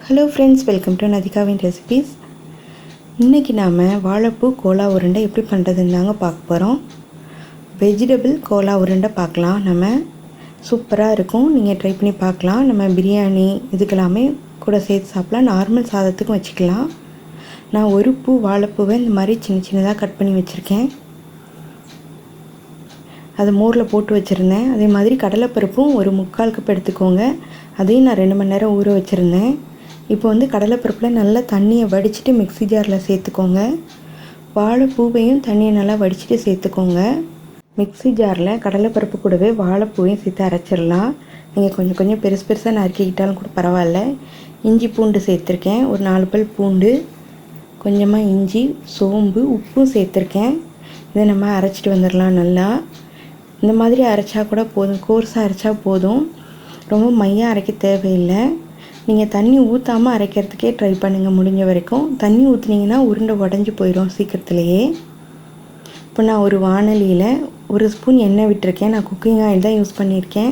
Hello friends, welcome to Nathikavinrecipes. இன்றைக்கி நாம் வாழைப்பூ கோலா உருண்டை எப்படி பண்ணுறதுன்னு தாங்க பார்க்க போகிறோம். வெஜிடபிள் கோலா உருண்டை பார்க்கலாம். நம்ம சூப்பராக இருக்கும், நீங்கள் ட்ரை பண்ணி பார்க்கலாம். நம்ம பிரியாணி இதுக்கெல்லாமே கூட சேர்த்து சாப்பிட்லாம், நார்மல் சாதத்துக்கும் வச்சுக்கலாம். நான் ஒரு பூ வாழைப்பூவை இந்த மாதிரி சின்ன சின்னதாக கட் பண்ணி வச்சுருக்கேன். அதை மோரில் போட்டு வச்சுருந்தேன். அதே மாதிரி கடலைப்பருப்பும் ஒரு 3/4 கப் எடுத்துக்கோங்க. அதையும் நான் 2 மணி நேரம் ஊற வச்சுருந்தேன். இப்போ கடலைப்பருப்பில் நல்லா தண்ணியை வடிச்சிட்டு மிக்ஸி ஜாரில் சேர்த்துக்கோங்க. வாழைப்பூவையும் தண்ணியை நல்லா வடிச்சிட்டு சேர்த்துக்கோங்க. மிக்ஸி ஜாரில் கடலைப்பருப்பு கூடவே வாழைப்பூவையும் சேர்த்து அரைச்சிடலாம். நீங்கள் கொஞ்சம் கொஞ்சம் பெருசு பெருசாக நறுக்கிக்கிட்டாலும் கூட பரவாயில்ல. இஞ்சி பூண்டு சேர்த்துருக்கேன், ஒரு 4 பல் பூண்டு, கொஞ்சமாக இஞ்சி, சோம்பு, உப்பும் சேர்த்துருக்கேன். இதை நம்ம அரைச்சிட்டு வந்துடலாம். நல்லா இந்த மாதிரி அரைச்சா கூட போதும், கோர்ஸாக அரைச்சா போதும், ரொம்ப மையாக அரைக்க தேவையில்லை. நீங்கள் தண்ணி ஊற்றாமல் அரைக்கிறதுக்கே ட்ரை பண்ணுங்கள் முடிஞ்ச வரைக்கும். தண்ணி ஊற்றுனீங்கன்னா உருண்டை உடஞ்சி போயிடும் சீக்கிரத்துலேயே. இப்போ நான் ஒரு வாணலியில் 1 ஸ்பூன் எண்ணெய் விட்டுருக்கேன். நான் குக்கிங் ஆயில் தான் யூஸ் பண்ணியிருக்கேன்.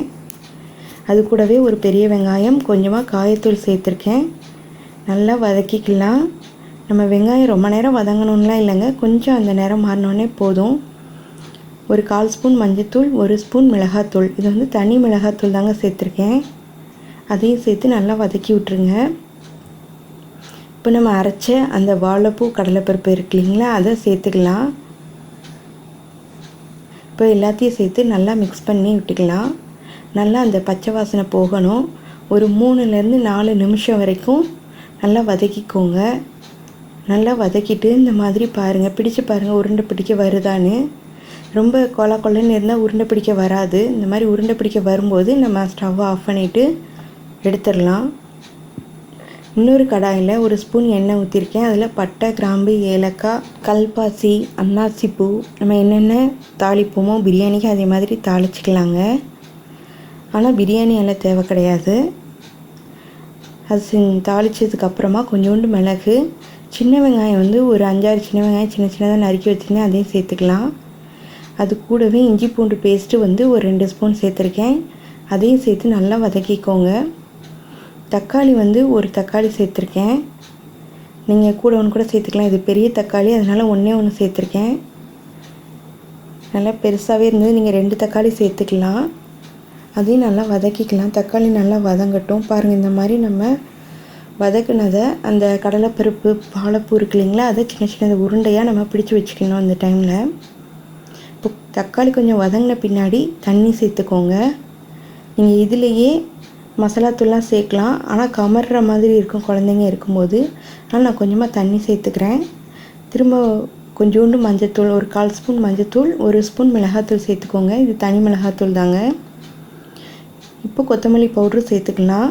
அது கூடவே ஒரு பெரிய வெங்காயம், கொஞ்சமாக காயத்தூள் சேர்த்துருக்கேன். நல்லா வதக்கிக்கலாம். நம்ம வெங்காயம் ரொம்ப நேரம் வதங்கணும்லாம் இல்லைங்க, கொஞ்சம் அந்த நேரம் மாறினோடனே போதும். ஒரு 1/4 ஸ்பூன் மஞ்சத்தூள், 1 ஸ்பூன் மிளகாத்தூள், இது தனி மிளகாத்தூள் தாங்க சேர்த்துருக்கேன். அதையும் சேர்த்து நல்லா வதக்கி விட்டுருங்க. இப்போ நம்ம அரைச்ச அந்த வாழைப்பூ கடலைப்பருப்பு இருக்கு இல்லைங்களா, அதை சேர்த்துக்கலாம். இப்போ எல்லாத்தையும் சேர்த்து நல்லா மிக்ஸ் பண்ணி விட்டுக்கலாம். நல்லா அந்த பச்சை வாசனை போகணும். ஒரு 3லேருந்து 4 நிமிஷம் வரைக்கும் நல்லா வதக்கிக்கோங்க. நல்லா வதக்கிட்டு இந்த மாதிரி பாருங்கள், பிடிச்சு பாருங்கள் உருண்டை பிடிக்க வருதான்னு. ரொம்ப கொல கொலன்னு இருந்தால் உருண்டை பிடிக்க வராது. இந்த மாதிரி உருண்டை பிடிக்க வரும்போது நம்ம ஸ்டவ்வை ஆஃப் பண்ணிவிட்டு எடுத்துடலாம். இன்னொரு கடாயில் 1 ஸ்பூன் எண்ணெய் ஊற்றிருக்கேன். அதில் பட்டை, கிராம்பு, ஏலக்காய், கல்பாசி, அன்னாசிப்பூ, நம்ம என்னென்ன தாளிப்போமோ பிரியாணிக்கு அதே மாதிரி தாளிச்சிக்கலாங்க. ஆனால் பிரியாணி எல்லாம் தேவை கிடையாது. அது தாளித்ததுக்கப்புறமா கொஞ்சோண்டு மிளகு, சின்ன வெங்காயம் ஒரு 5-6 சின்ன வெங்காயம் சின்ன சின்னதாக நறுக்கி வச்சுருந்தேன், அதையும் சேர்த்துக்கலாம். அது கூடவே இஞ்சி பூண்டு பேஸ்ட்டு ஒரு 2 ஸ்பூன் சேர்த்துருக்கேன். அதையும் சேர்த்து நல்லா வதக்கிக்கோங்க. தக்காளி 1 தக்காளி சேர்த்துருக்கேன். நீங்கள் கூட ஒன்று கூட சேர்த்துக்கலாம். இது பெரிய தக்காளி, அதனால் ஒன்றே ஒன்று சேர்த்துருக்கேன். நல்லா பெருசாகவே இருந்தது, நீங்கள் 2 தக்காளி சேர்த்துக்கலாம். அதையும் நல்லா வதக்கிக்கலாம். தக்காளி நல்லா வதங்கட்டும். பாருங்கள், இந்த மாதிரி நம்ம வதக்குனதை அந்த கடலைப்பருப்பு வாழைப்பூ இருக்கு இல்லைங்களா, அதை சின்ன சின்ன உருண்டையாக நம்ம பிடிச்சி வச்சுக்கணும். அந்த டைமில் இப்போ தக்காளி கொஞ்சம் வதங்கின பின்னாடி தண்ணி சேர்த்துக்கோங்க. நீங்கள் இதிலையே மசாலாத்தூள்லாம் சேர்க்கலாம், ஆனால் கமர்ற மாதிரி இருக்கும் குழந்தைங்க இருக்கும்போது. அதனால் நான் கொஞ்சமாக தண்ணி சேர்த்துக்கிறேன். திரும்ப கொஞ்சோண்டு மஞ்சத்தூள், ஒரு 1/4 ஸ்பூன் மஞ்சத்தூள், 1 ஸ்பூன் மிளகாத்தூள் சேர்த்துக்கோங்க. இது தனி மிளகாத்தூள் தாங்க. இப்போ கொத்தமல்லி பவுட்ரு சேர்த்துக்கலாம்.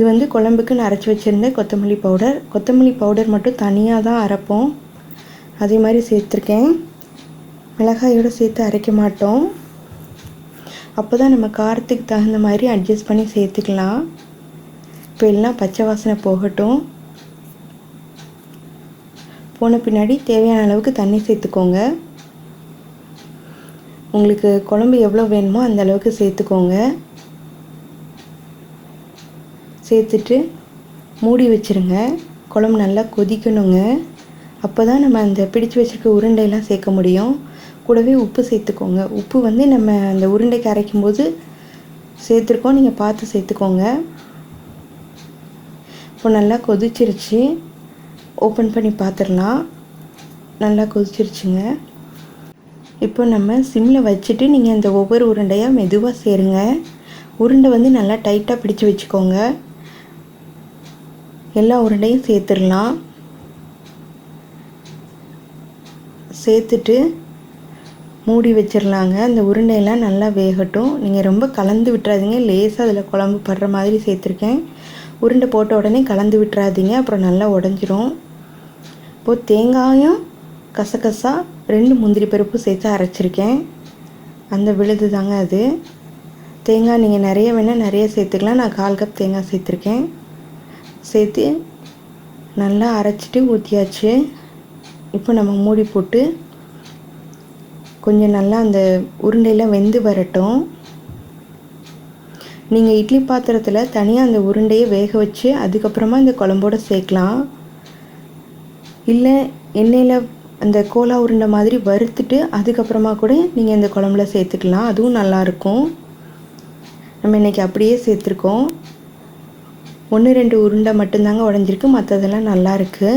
இது குழம்புக்கு நான் அரைச்சி வச்சுருந்தேன் கொத்தமல்லி பவுடர் மட்டும் தனியாக தான் அரைப்போம். அதே மாதிரி சேர்த்துருக்கேன். மிளகாயோடு சேர்த்து அரைக்க மாட்டோம். அப்போ தான் நம்ம காரத்துக்கு தகுந்த மாதிரி அட்ஜஸ்ட் பண்ணி சேர்த்துக்கலாம். இப்போ எல்லாம் பச்சை வாசனை போகட்டும். போன பின்னாடி தேவையான அளவுக்கு தண்ணி சேர்த்துக்கோங்க. உங்களுக்கு குழம்பு எவ்வளோ வேணுமோ அந்த அளவுக்கு சேர்த்துக்கோங்க. சேர்த்துட்டு மூடி வச்சுருங்க. குழம்பு நல்லா கொதிக்கணுங்க. அப்போ தான் நம்ம அந்த பிடிச்சு வச்சுருக்க உருண்டையெல்லாம் சேர்க்க முடியும். கூடவே உப்பு சேர்த்துக்கோங்க. உப்பு நம்ம அந்த உருண்டைக்கு அரைக்கும்போது சேர்த்துருக்கோம், நீங்கள் பார்த்து சேர்த்துக்கோங்க. இப்போ நல்லா கொதிச்சிருச்சு. ஓப்பன் பண்ணி பார்த்துடலாம். நல்லா கொதிச்சிருச்சுங்க. இப்போ நம்ம சிம்மில் வச்சுட்டு நீங்கள் அந்த ஒவ்வொரு உருண்டையாக மெதுவாக சேருங்க. உருண்டை நல்லா டைட்டாக பிடிச்சு வச்சுக்கோங்க. எல்லா உருண்டையும் சேர்த்துடலாம். சேர்த்துட்டு மூடி வச்சிடலாங்க. அந்த உருண்டையெல்லாம் நல்லா வேகட்டும். நீங்கள் ரொம்ப கலந்து விட்டுறாதீங்க. லேசாக அதில் குழம்பு படுற மாதிரி சேர்த்துருக்கேன். உருண்டை போட்ட உடனே கலந்து விட்டுறாதீங்க, அப்புறம் நல்லா உடஞ்சிரும். இப்போது தேங்காயும் கசகசா 2 முந்திரி பருப்பு சேர்த்து அரைச்சிருக்கேன். அந்த விழுது தாங்க அது. தேங்காய் நீங்கள் நிறைய வேணால் நிறைய சேர்த்துக்கலாம். நான் 1/4 கப் தேங்காய் சேர்த்துருக்கேன். சேர்த்து நல்லா அரைச்சிட்டு ஊற்றியாச்சு. இப்போ நம்ம மூடி போட்டு கொஞ்சம் நல்லா அந்த உருண்டையில் வெந்து வரட்டும். நீங்கள் இட்லி பாத்திரத்தில் தனியாக அந்த உருண்டையை வேக வச்சு அதுக்கப்புறமா இந்த குழம்போடு சேர்க்கலாம். இல்லை எண்ணெயில் அந்த கோலா உருண்டை மாதிரி வறுத்துட்டு அதுக்கப்புறமா கூட நீங்கள் இந்த குழம்புல சேர்த்துக்கலாம். அதுவும் நல்லாயிருக்கும். நம்ம இன்றைக்கி அப்படியே சேர்த்துருக்கோம். 1-2 உருண்டை மட்டும்தாங்க உடைஞ்சிருக்கு, மற்றதெல்லாம் நல்லா இருக்குது.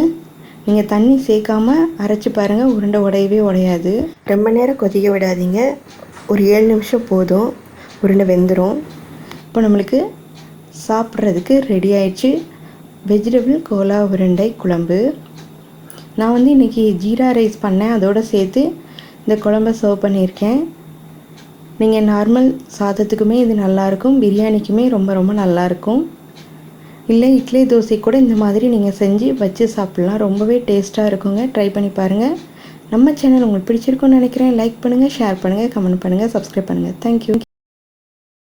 நீங்கள் தண்ணி சேர்க்காமல் அரைச்சி பாருங்கள், உருண்டை உடையவே உடையாது. ரொம்ப நேரம் கொதிக்க விடாதீங்க, ஒரு 7 நிமிஷம் போதும், உருண்டை வெந்துடும். இப்போ நம்மளுக்கு சாப்பிட்றதுக்கு ரெடி ஆயிடுச்சு வெஜிடபிள் கோலா உருண்டை குழம்பு. நான் இன்றைக்கி ஜீரா ரைஸ் பண்ணேன், அதோடு சேர்த்து இந்த குழம்பை சர்வ் பண்ணியிருக்கேன். நீங்கள் நார்மல் சாதத்துக்குமே இது நல்லாயிருக்கும், பிரியாணிக்குமே ரொம்ப ரொம்ப நல்லாயிருக்கும். இல்லை இட்லி தோசை கூட இந்த மாதிரி நீங்கள் செஞ்சு வச்சு சாப்பிட்லாம், ரொம்பவே டேஸ்ட்டாக இருக்குங்க. ட்ரை பண்ணி பாருங்கள். நம்ம சேனல் உங்களுக்கு பிடிச்சிருக்குன்னு நினைக்கிறேன். லைக் பண்ணுங்கள், ஷேர் பண்ணுங்கள், கமெண்ட் பண்ணுங்கள், சப்ஸ்கிரைப் பண்ணுங்கள். தேங்க்யூ.